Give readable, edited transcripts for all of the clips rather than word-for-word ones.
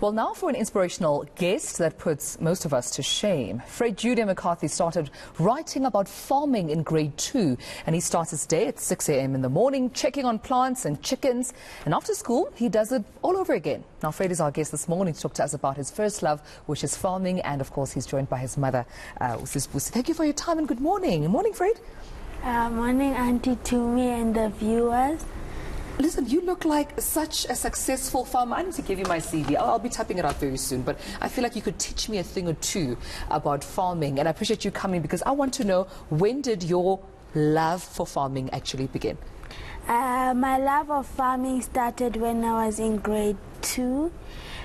Well, now for an inspirational guest that puts most of us to shame. Fred Judah McCarthy started writing about farming in grade 2, and he starts his day at 6 a.m. in the morning, checking on plants and chickens. And after school, he does it all over again. Now, Fred is our guest this morning to talk to us about his first love, which is farming. And of course, he's joined by his mother, Busi. Thank you for your time and good morning. Good morning, Fred. Morning, Auntie Tumi and the viewers. Listen, you look like such a successful farmer. I need to give you my CV. I'll be typing it out very soon, but I feel like you could teach me a thing or two about farming, and I appreciate you coming because I want to know, when did your love for farming actually begin? My love of farming started when I was in grade 2.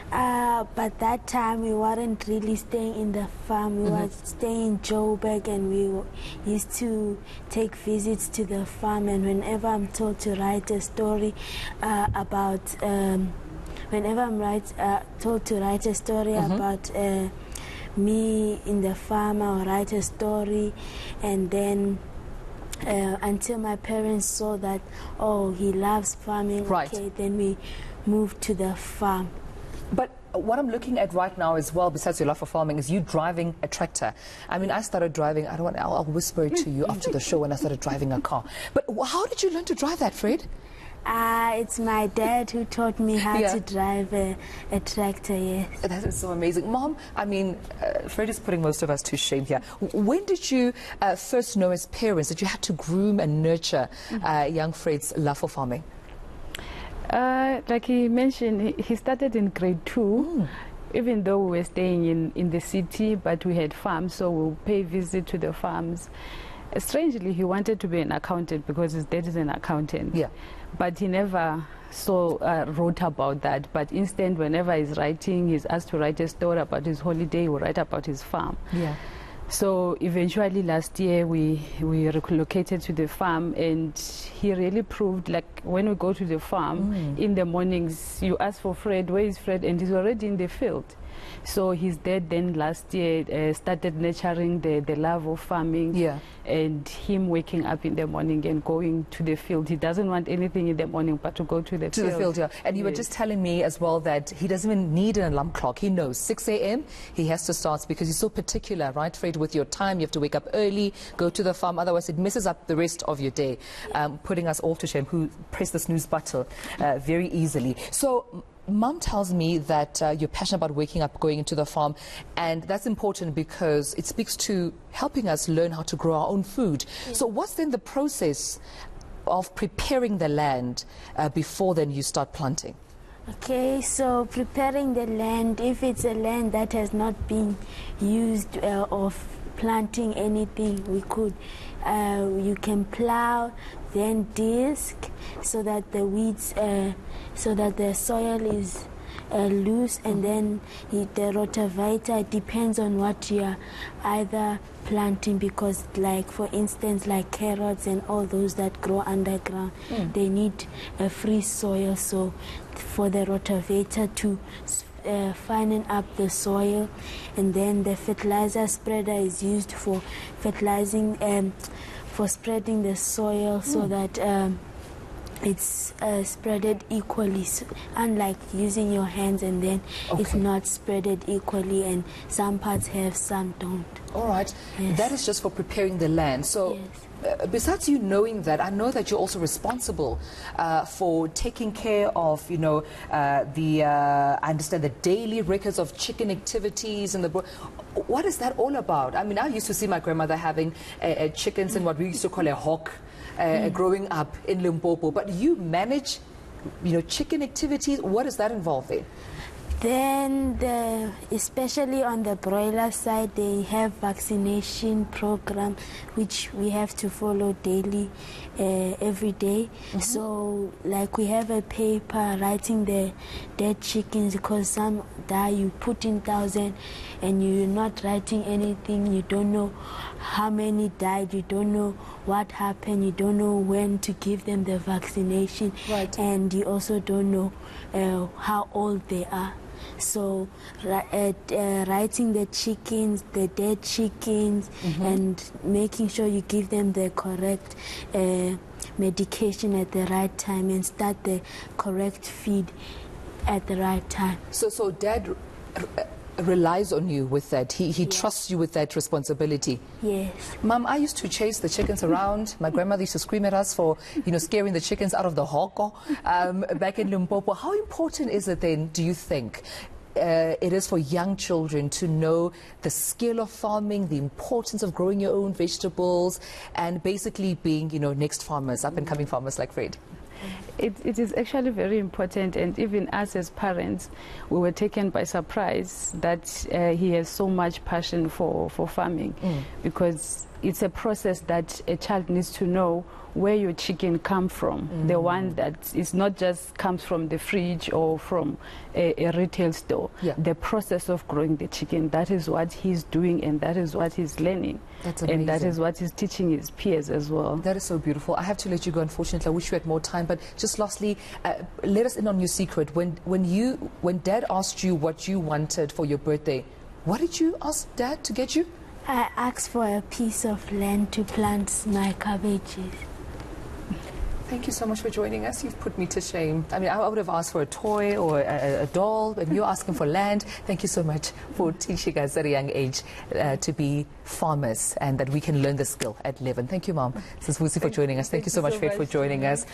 But that time we weren't really staying in the farm. We were staying in Joburg, and we used to take visits to the farm. And whenever I'm told to write a story about me in the farm, I'll write a story, and then until my parents saw that, oh, he loves farming, right. Okay, then we moved to the farm. But what I'm looking at right now as well, besides your love for farming, is you driving a tractor. I mean, I started driving, I'll whisper it to you after the show when I started driving a car. But how did you learn to drive that, Fred? It's my dad who taught me how to drive a tractor, yes. That is so amazing. Mom, I mean, Fred is putting most of us to shame here. When did you first know as parents that you had to groom and nurture young Fred's love for farming? Like he mentioned, he started in grade 2, even though we were staying in the city, but we had farms, so we'll pay visit to the farms. Strangely, he wanted to be an accountant because his dad is an accountant. Yeah. But he never wrote about that. But instead, whenever he's writing, he's asked to write a story about his holiday, he will write about his farm. Yeah. So eventually last year we relocated to the farm, and he really proved, like, when we go to the farm in the mornings, you ask for Fred, where is Fred? And he's already in the field. So his dad then last year started nurturing the love of farming, and him waking up in the morning and going to the field. He doesn't want anything in the morning but to go to the field. And you were just telling me as well that he doesn't even need an alarm clock. He knows 6 a.m. he has to start, because he's so particular, right, Fred, with your time. You have to wake up early, go to the farm, otherwise it messes up the rest of your day, putting us all to shame who press the snooze button very easily. So Mom tells me that you're passionate about waking up, going into the farm, and that's important because it speaks to helping us learn how to grow our own food. So what's then the process of preparing the land before then you start planting? Okay, so preparing the land, if it's a land that has not been used of planting anything, you can plow, then disc, so that the weeds, so that the soil is loose, and then the rotavator depends on what you are either planting, because, like, for instance, like carrots and all those that grow underground, they need a free soil. So for the rotavator to fatten up the soil, and then the fertilizer spreader is used for fertilizing, for spreading the soil so that it's spreaded equally, so, unlike using your hands and then it's not spreaded equally, and some parts have, some don't. All right. Yes. That is just for preparing the land. So besides you knowing that, I know that you're also responsible for taking care of, you know, I understand the daily records of chicken activities and what is that all about? I mean, I used to see my grandmother having chickens in what we used to call a hawk growing up in Limpopo. But you manage, you know, chicken activities. What does that involve then? Then, especially on the broiler side, they have vaccination program, which we have to follow daily, every day. So, like, we have a paper writing the dead chickens, because some die, you put in 1,000, and you're not writing anything. You don't know how many died, you don't know what happened, you don't know when to give them the vaccination, and you also don't know how old they are. So writing the chickens, the dead chickens, and making sure you give them the correct medication at the right time and start the correct feed at the right time. So Dad relies on you with that. He trusts you with that responsibility. Yes. Mom, I used to chase the chickens around. My grandmother used to scream at us for, scaring the chickens out of the hoko back in Limpopo. How important is it then, do you think, it is for young children to know the skill of farming, the importance of growing your own vegetables, and basically being, next farmers, up-and-coming farmers like Fred? It is actually very important, and even us as parents, we were taken by surprise that he has so much passion for farming, because it's a process that a child needs to know where your chicken come from, the one that is not just comes from the fridge or from a retail store. The process of growing the chicken, that is what he's doing, and that is what he's learning. That's amazing. And that is what he's teaching his peers as well. That is so beautiful. I have to let you go, unfortunately. I wish we had more time, but just lastly, let us in on your secret. When Dad asked you what you wanted for your birthday, what did you ask Dad to get you? I asked for a piece of land to plant my cabbages. Thank you so much for joining us. You've put me to shame. I mean, I would have asked for a toy or a doll, but you're asking for land. Thank you so much for teaching us at a young age to be farmers, and that we can learn the skill at 11. Thank you, Mom. This is Vusi for joining us. Thank you so much, Fred, for joining us.